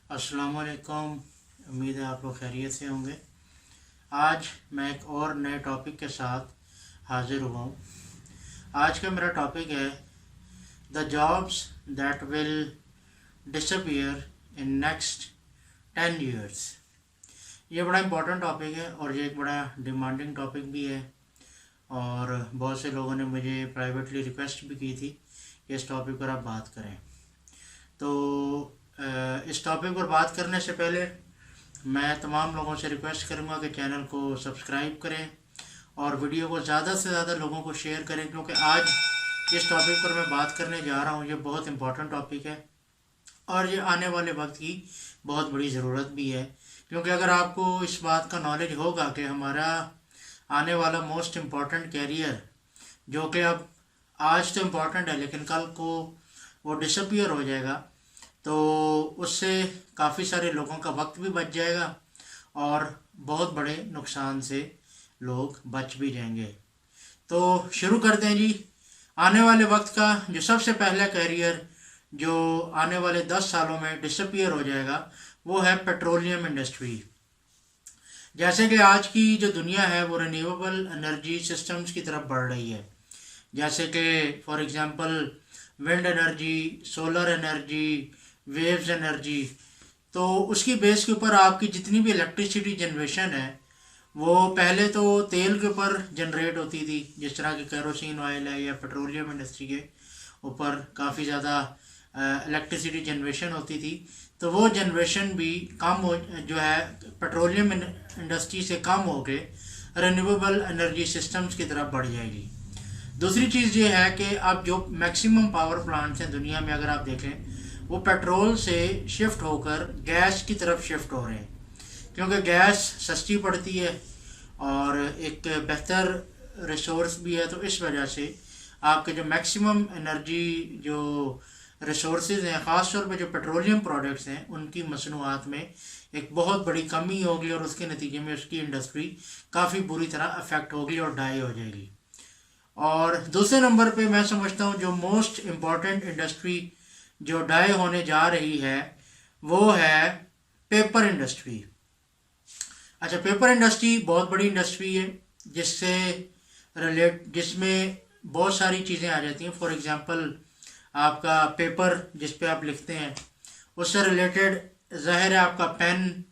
अस्सलाम वालेकुम। उम्मीद है आप लोग खैरियत से होंगे। आज मैं एक और नए टॉपिक के साथ हाज़िर हुआ हूँ। आज का मेरा टॉपिक है the jobs that will disappear in next 10 years। ये बड़ा इम्पोर्टेंट टॉपिक है और ये एक बड़ा डिमांडिंग टॉपिक भी है, और बहुत से लोगों ने मुझे प्राइवेटली रिक्वेस्ट भी की थी कि इस टॉपिक पर आप बात करें। तो इस टॉपिक पर बात करने से पहले मैं तमाम लोगों से रिक्वेस्ट करूंगा कि चैनल को सब्सक्राइब करें और वीडियो को ज़्यादा से ज़्यादा लोगों को शेयर करें, क्योंकि आज जिस टॉपिक पर मैं बात करने जा रहा हूँ ये बहुत इम्पोर्टेंट टॉपिक है और ये आने वाले वक्त की बहुत बड़ी ज़रूरत भी है। क्योंकि अगर आपको इस बात का नॉलेज होगा कि हमारा आने वाला मोस्ट इम्पॉर्टेंट कैरियर, जो कि अब आज तो इम्पॉर्टेंट है लेकिन कल को वो डिसअपीयर हो जाएगा, तो उससे काफ़ी सारे लोगों का वक्त भी बच जाएगा और बहुत बड़े नुकसान से लोग बच भी जाएंगे। तो शुरू करते हैं जी। आने वाले वक्त का जो सबसे पहला कैरियर जो आने वाले 10 सालों में डिसअपीयर हो जाएगा वो है पेट्रोलियम इंडस्ट्री। जैसे कि आज की जो दुनिया है वो रिन्यूएबल एनर्जी सिस्टम्स की तरफ बढ़ रही है, जैसे कि for example wind energy, solar energy, waves energy. तो उसकी बेस के ऊपर आपकी जितनी भी इलेक्ट्रिसिटी जनरेशन है वो पहले तो तेल के ऊपर जनरेट होती थी, जिस तरह की केरोसिन ऑयल है या पेट्रोलियम इंडस्ट्री के ऊपर काफ़ी ज़्यादा इलेक्ट्रिसिटी जनरेशन होती थी। तो वो जनरेशन भी कम हो, जो है पेट्रोलियम इंडस्ट्री से कम हो के रिन्यूएबल एनर्जी सिस्टम्स की तरफ बढ़ जाएगी। दूसरी चीज़ ये है कि अब जो मैक्सिमम पावर प्लांट्स हैं दुनिया में, अगर आप देखें, वो पेट्रोल से शिफ्ट होकर गैस की तरफ शिफ्ट हो रहे हैं, क्योंकि गैस सस्ती पड़ती है और एक बेहतर रिसोर्स भी है। तो इस वजह से आपके जो मैक्सिमम एनर्जी जो रिसोर्सेज हैं, ख़ास तौर पे जो पेट्रोलियम प्रोडक्ट्स हैं, उनकी मसनूआत में एक बहुत बड़ी कमी होगी और उसके नतीजे में उसकी इंडस्ट्री काफ़ी बुरी तरह अफेक्ट होगी और डाई हो जाएगी। और दूसरे नंबर पे मैं समझता हूँ जो मोस्ट इम्पॉर्टेंट इंडस्ट्री जो डाई होने जा रही है वो है पेपर इंडस्ट्री। अच्छा, पेपर इंडस्ट्री बहुत बड़ी इंडस्ट्री है जिसमें बहुत सारी चीज़ें आ जाती हैं। फॉर एग्जांपल आपका पेपर जिस पे आप लिखते हैं उससे रिलेटेड ज़ाहिर है आपका पेन,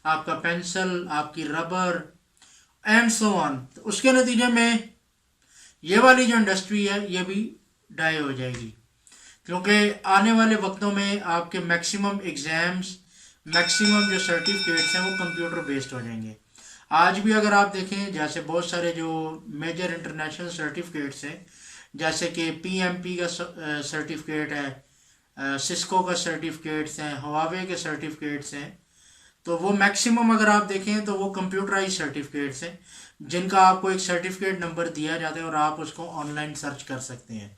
आपका पेंसिल, आपकी रबर एंड सो ऑन। तो उसके नतीजे में ये वाली जो इंडस्ट्री है ये भी डाई हो जाएगी, क्योंकि आने वाले वक्तों में आपके मैक्सिमम एग्ज़ाम्स, मैक्सिमम जो सर्टिफिकेट्स हैं वो कंप्यूटर बेस्ड हो जाएंगे। आज भी अगर आप देखें, जैसे बहुत सारे जो मेजर इंटरनेशनल सर्टिफिकेट्स हैं, जैसे कि पीएमपी का सर्टिफिकेट है, सिस्को का सर्टिफिकेट्स हैं, हवावे के सर्टिफिकेट्स हैं, तो वो मैक्सिमम अगर आप देखें तो वो कंप्यूटराइज सर्टिफिकेट्स हैं जिनका आपको एक सर्टिफिकेट नंबर दिया जाता है और आप उसको ऑनलाइन सर्च कर सकते हैं।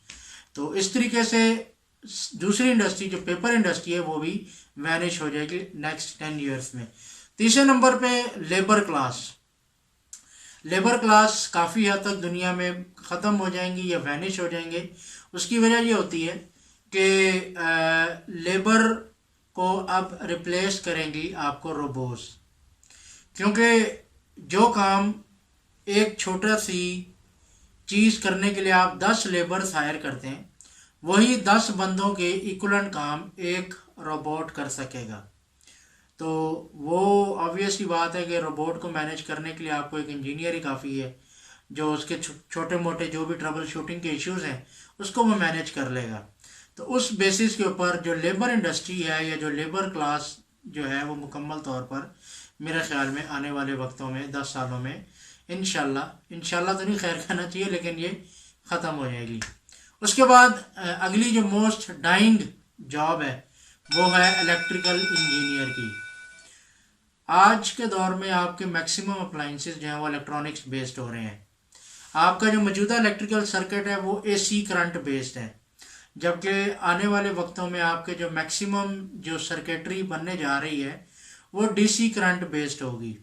तो इस तरीके से दूसरी इंडस्ट्री जो पेपर इंडस्ट्री है वो भी वैनिश हो जाएगी नेक्स्ट 10 years में। तीसरे नंबर पे लेबर क्लास काफ़ी हद तक दुनिया में ख़त्म हो जाएंगी या वैनिश हो जाएंगे। उसकी वजह ये होती है कि लेबर को अब रिप्लेस करेंगी आपको रोबोट्स, क्योंकि जो काम एक छोटा सी चीज़ करने के लिए आप 10 लेबर्स हायर करते हैं, वही 10 बंदों के इक्वलेंट काम एक रोबोट कर सकेगा। तो वो ऑब्वियसली बात है कि रोबोट को मैनेज करने के लिए आपको एक इंजीनियर ही काफ़ी है जो उसके छोटे मोटे जो भी ट्रबल शूटिंग के इश्यूज़ हैं उसको वो मैनेज कर लेगा। तो उस बेसिस के ऊपर जो लेबर इंडस्ट्री है या जो लेबर क्लास जो है वो मुकम्मल तौर पर मेरे ख्याल में आने वाले वक्तों में 10 सालों में इंशाल्लाह तो नहीं, खैर कहना चाहिए, लेकिन ये ख़त्म हो जाएगी। उसके बाद अगली जो मोस्ट डाइंग जॉब है वो है इलेक्ट्रिकल इंजीनियर की। आज के दौर में आपके मैक्सिमम अप्लाइंसेस जो हैं वो इलेक्ट्रॉनिक्स बेस्ड हो रहे हैं। आपका जो मौजूदा इलेक्ट्रिकल सर्किट है वो एसी करंट बेस्ड है, जबकि आने वाले वक्तों में आपके जो मैक्सिमम जो सर्किटरी बनने जा रही है वो डीसी करंट बेस्ड होगी।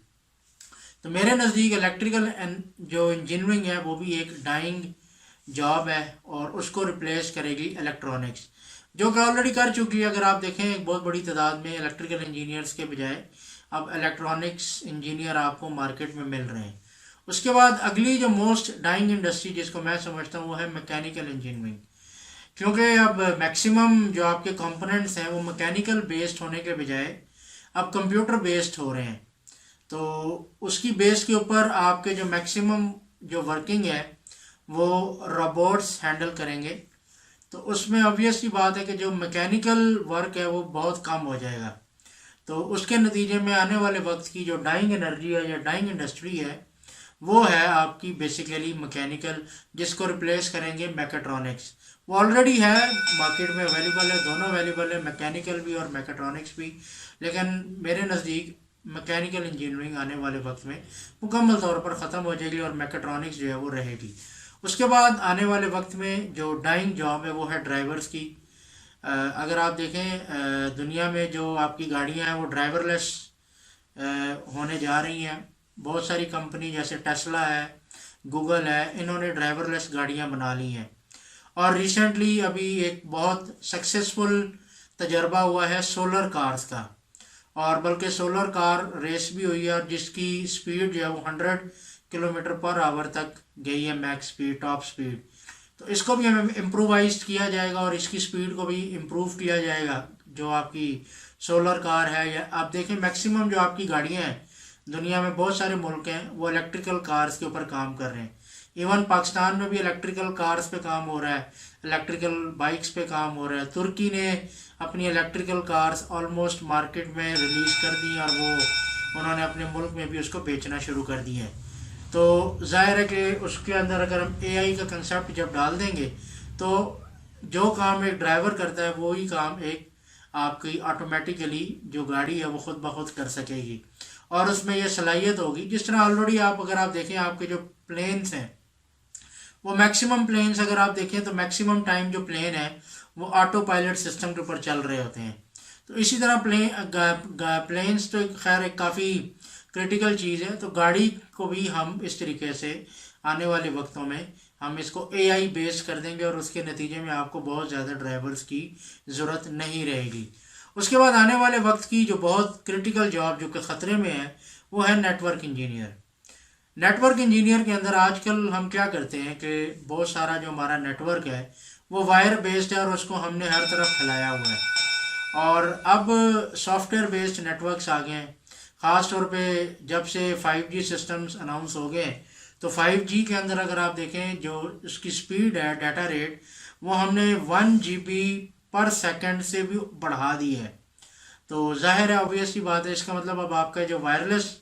तो मेरे नज़दीक इलेक्ट्रिकल जो इंजीनियरिंग है वो भी एक डाइंग जॉब है और उसको रिप्लेस करेगी इलेक्ट्रॉनिक्स। जो कि ऑलरेडी कर चुकी है। अगर आप देखें एक बहुत बड़ी तादाद में इलेक्ट्रिकल इंजीनियर्स के बजाय अब इलेक्ट्रॉनिक्स इंजीनियर आपको मार्केट में मिल रहे हैं। उसके बाद अगली जो मोस्ट डाइंग इंडस्ट्री जिसको मैं समझता हूँ वो है मैकेनिकल इंजीनियरिंग, क्योंकि अब मैक्सिमम जो आपके कंपोनेंट्स हैं वो मैकेनिकल बेस्ड होने के बजाय अब कंप्यूटर बेस्ड हो रहे हैं। तो उसकी बेस के ऊपर आपके जो मैक्सिमम जो वर्किंग है वो रोबोट्स हैंडल करेंगे। तो उसमें ऑब्वियस सी बात है कि जो मैकेनिकल वर्क है वो बहुत कम हो जाएगा। तो उसके नतीजे में आने वाले वक्त की जो डाइंग एनर्जी है या डाइंग इंडस्ट्री है वो है आपकी बेसिकली मैकेनिकल, जिसको रिप्लेस करेंगे मैकेट्रॉनिक्स। वो ऑलरेडी है मार्केट में अवेलेबल है, दोनों अवेलेबल है, मैकेनिकल भी और मैकेट्रॉनिक्स भी। लेकिन मेरे नज़दीक मैकेनिकल इंजीनियरिंग आने वाले वक्त में मुकम्मल तौर पर ख़त्म हो जाएगी और मैकेट्रॉनिक्स जो है वो रहेगी। उसके बाद आने वाले वक्त में जो डाइंग जॉब है वो है ड्राइवर्स की। अगर आप देखें दुनिया में जो आपकी गाड़ियां हैं वो ड्राइवरलेस होने जा रही हैं। बहुत सारी कंपनी जैसे टेस्ला है, गूगल है, इन्होंने ड्राइवरलेस गाड़ियां बना ली हैं। और रिसेंटली अभी एक बहुत सक्सेसफुल तजर्बा हुआ है सोलर कार्स का, और बल्कि सोलर कार रेस भी हुई है और जिसकी स्पीड जो है वो 100 किलोमीटर पर आवर तक गई है, मैक्स स्पीड, टॉप स्पीड। तो इसको भी हमें इम्प्रोवाइज किया जाएगा और इसकी स्पीड को भी इम्प्रूव किया जाएगा जो आपकी सोलर कार है। या आप देखें मैक्सिमम जो आपकी गाड़ियाँ हैं दुनिया में, बहुत सारे मुल्क हैं वो इलेक्ट्रिकल कार्स के ऊपर काम कर रहे हैं। इवन पाकिस्तान में भी इलेक्ट्रिकल कार्स पे काम हो रहा है, इलेक्ट्रिकल बाइक्स पे काम हो रहा है। तुर्की ने अपनी इलेक्ट्रिकल कार्स ऑलमोस्ट मार्केट में रिलीज़ कर दी और वो उन्होंने अपने मुल्क में भी उसको बेचना शुरू कर दिया है। तो जाहिर है कि उसके अंदर अगर हम एआई का कंसेप्ट जब डाल देंगे तो जो काम एक ड्राइवर करता है वही काम एक आपकी ऑटोमेटिकली जो गाड़ी है वो खुद ब खुद कर सकेगी और उसमें यह सलाहियत होगी। जिस तरह ऑलरेडी आप अगर आप देखें आपके जो प्लेन्स हैं वो मैक्सिमम प्लेन्स अगर आप देखें तो मैक्सिमम टाइम जो प्लेन है वो ऑटो पायलट सिस्टम के ऊपर चल रहे होते हैं। तो इसी तरह प्लेन्स तो खैर एक काफ़ी क्रिटिकल चीज़ है। तो गाड़ी को भी हम इस तरीके से आने वाले वक्तों में हम इसको एआई बेस कर देंगे और उसके नतीजे में आपको बहुत ज़्यादा ड्राइवर्स की ज़रूरत नहीं रहेगी। उसके बाद आने वाले वक्त की जो बहुत क्रिटिकल जॉब जो कि ख़तरे में है वो है नेटवर्क इंजीनियर। नेटवर्क इंजीनियर के अंदर आजकल हम क्या करते हैं कि बहुत सारा जो हमारा नेटवर्क है वो वायर बेस्ड है और उसको हमने हर तरफ फैलाया हुआ है। और अब सॉफ्टवेयर बेस्ड नेटवर्क्स आ गए हैं, ख़ास तौर पे जब से 5G सिस्टम्स अनाउंस हो गए। तो 5G के अंदर अगर आप देखें जो उसकी स्पीड है, डाटा रेट, वो हमने 1 GB पर सेकंड से भी बढ़ा दी है। तो जाहिर है ऑब्वियस सी बात है, इसका मतलब अब आपका जो वायरलेस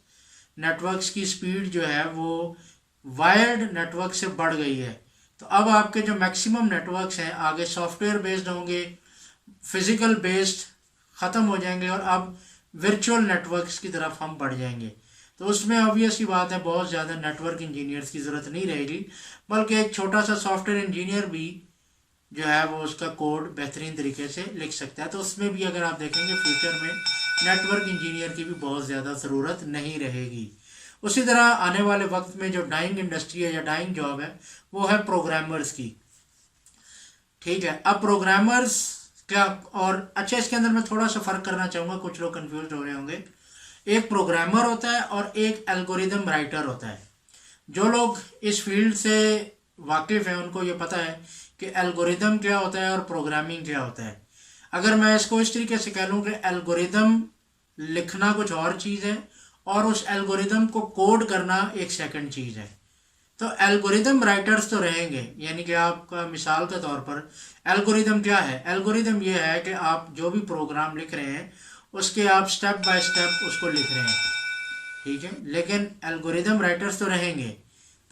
नेटवर्क्स की स्पीड जो है वो वायर्ड नेटवर्क से बढ़ गई है। तो अब आपके जो मैक्सिमम नेटवर्क्स हैं आगे सॉफ्टवेयर बेस्ड होंगे, फिज़िकल बेस्ड ख़त्म हो जाएंगे और अब वर्चुअल नेटवर्क्स की तरफ हम बढ़ जाएंगे। तो उसमें ऑब्वियस सी बात है बहुत ज़्यादा नेटवर्क इंजीनियर्स की ज़रूरत नहीं रहेगी, बल्कि एक छोटा सा सॉफ्टवेयर इंजीनियर भी जो है वो उसका कोड बेहतरीन तरीके से लिख सकता है। तो उसमें भी अगर आप देखेंगे फ्यूचर में नेटवर्क इंजीनियर की भी बहुत ज़्यादा ज़रूरत नहीं रहेगी। उसी तरह आने वाले वक्त में जो डाइंग इंडस्ट्री है या डाइंग जॉब है वो है प्रोग्रामर्स की। ठीक है, अब प्रोग्रामर्स क्या, और अच्छा इसके अंदर मैं थोड़ा सा फ़र्क करना चाहूँगा, कुछ लोग कंफ्यूज हो रहे होंगे। एक प्रोग्रामर होता है और एक एल्गोरिदम राइटर होता है। जो लोग इस फील्ड से वाकिफ़ हैं उनको ये पता है कि एल्गोरिदम क्या होता है और प्रोग्रामिंग क्या होता है। अगर मैं इसको इस तरीके से कह लूँ कि एल्गोरिदम लिखना कुछ और चीज़ है और उस एल्गोरिदम को कोड करना एक सेकंड चीज़ है। तो एल्गोरिदम राइटर्स तो रहेंगे, यानी कि आपका मिसाल के तौर पर एल्गोरिदम क्या है? एल्गोरिदम ये है कि आप जो भी प्रोग्राम लिख रहे हैं उसके आप स्टेप बाय स्टेप उसको लिख रहे हैं, ठीक है। लेकिन एल्गोरिदम राइटर्स तो रहेंगे।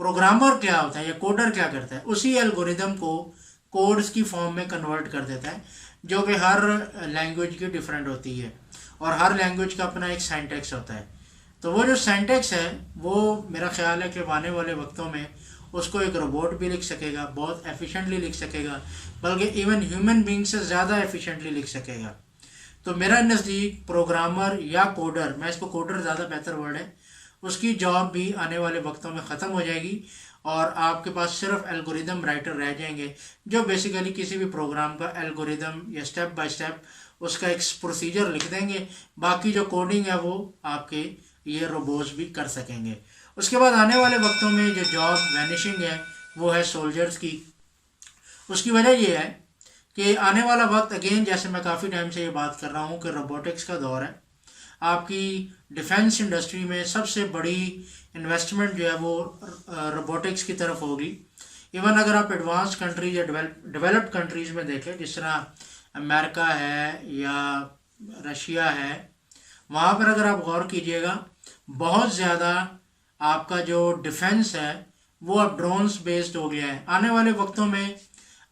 प्रोग्रामर क्या होता है या कोडर क्या करता है? उसी एल्गोरिदम को कोड्स की फॉर्म में कन्वर्ट कर देता है, जो कि हर लैंग्वेज की डिफरेंट होती है और हर लैंग्वेज का अपना एक सिंटैक्स होता है। तो वो जो सिंटैक्स है वो मेरा ख्याल है कि आने वाले वक्तों में उसको एक रोबोट भी लिख सकेगा, बहुत एफिशिएंटली लिख सकेगा, बल्कि इवन ह्यूमन बीइंग से ज़्यादा एफिशिएंटली लिख सकेगा। तो मेरा नज़दीक प्रोग्रामर या कोडर, मैं इसको कोडर ज़्यादा बेहतर वर्ड है, उसकी जॉब भी आने वाले वक्तों में ख़त्म हो जाएगी और आपके पास सिर्फ एल्गोरिदम राइटर रह जाएंगे जो बेसिकली किसी भी प्रोग्राम का एल्गोरिदम या स्टेप बाय स्टेप उसका एक प्रोसीजर लिख देंगे। बाकी जो कोडिंग है वो आपके ये रोबोट्स भी कर सकेंगे। उसके बाद आने वाले वक्तों में जो जॉब वैनिशिंग है वो है सोल्जर्स की। उसकी वजह ये है कि आने वाला वक्त अगेन, जैसे मैं काफ़ी टाइम से ये बात कर रहा हूँ कि रोबोटिक्स का दौर है। आपकी डिफेंस इंडस्ट्री में सबसे बड़ी इन्वेस्टमेंट जो है वो रोबोटिक्स की तरफ होगी। इवन अगर आप एडवांस कंट्रीज या डेवलप्ड कंट्रीज़ में देखें, जिस तरह अमेरिका है या रशिया है, वहाँ पर अगर आप गौर कीजिएगा बहुत ज़्यादा आपका जो डिफेंस है वो अब ड्रोन्स बेस्ड हो गया है। आने वाले वक्तों में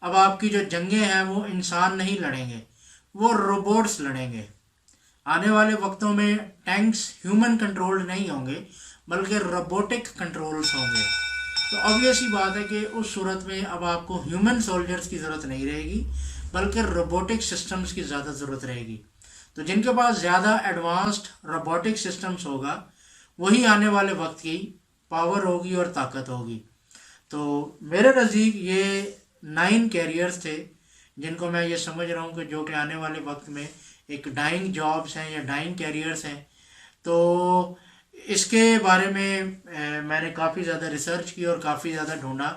अब आपकी जो जंगें हैं वो इंसान नहीं लड़ेंगे, वो रोबोट्स लड़ेंगे। आने वाले वक्तों में टैंक्स ह्यूमन कंट्रोल्ड नहीं होंगे बल्कि रोबोटिक कंट्रोल्स होंगे। तो ऑब्वियस ही बात है कि उस सूरत में अब आपको ह्यूमन सोल्जर्स की ज़रूरत नहीं रहेगी बल्कि रोबोटिक सिस्टम्स की ज़्यादा ज़रूरत रहेगी। तो जिनके पास ज़्यादा एडवांस्ड रोबोटिक सिस्टम्स होगा वही आने वाले वक्त की पावर होगी और ताकत होगी। तो मेरे नज़दीक ये 9 कैरियर्स थे जिनको मैं ये समझ रहा हूँ कि जो कि आने वाले वक्त में एक डाइंग जॉब्स हैं या डाइंग कैरियर्स हैं। तो इसके बारे में मैंने काफ़ी ज़्यादा रिसर्च की और काफ़ी ज़्यादा ढूंढा,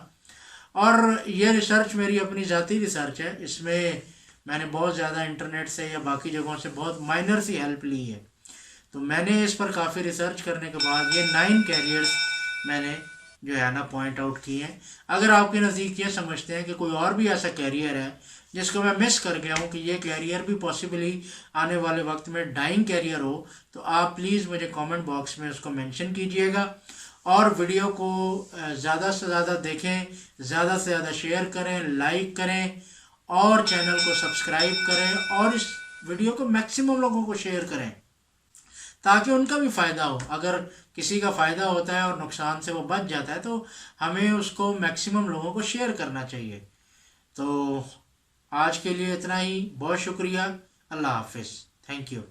और ये रिसर्च मेरी अपनी ज़ाती रिसर्च है। इसमें मैंने बहुत ज़्यादा इंटरनेट से या बाकी जगहों से बहुत माइनर सी हेल्प ली है। तो मैंने इस पर काफ़ी रिसर्च करने के बाद ये 9 कैरियर्स मैंने जो है ना पॉइंट आउट किए हैं। अगर आपके नज़दीक ये समझते हैं कि कोई और भी ऐसा कैरियर है जिसको मैं मिस कर गया हूँ कि ये कैरियर भी पॉसिबली आने वाले वक्त में डाइंग कैरियर हो, तो आप प्लीज़ मुझे कमेंट बॉक्स में उसको मेंशन कीजिएगा। और वीडियो को ज़्यादा से ज़्यादा देखें, ज़्यादा से ज़्यादा शेयर करें, लाइक करें और चैनल को सब्सक्राइब करें और इस वीडियो को मैक्सिमम लोगों को शेयर करें ताकि उनका भी फ़ायदा हो। अगर किसी का फ़ायदा होता है और नुकसान से वो बच जाता है तो हमें उसको मैक्सिमम लोगों को शेयर करना चाहिए। तो आज के लिए इतना ही। बहुत शुक्रिया। अल्लाह हाफिज़। Thank you.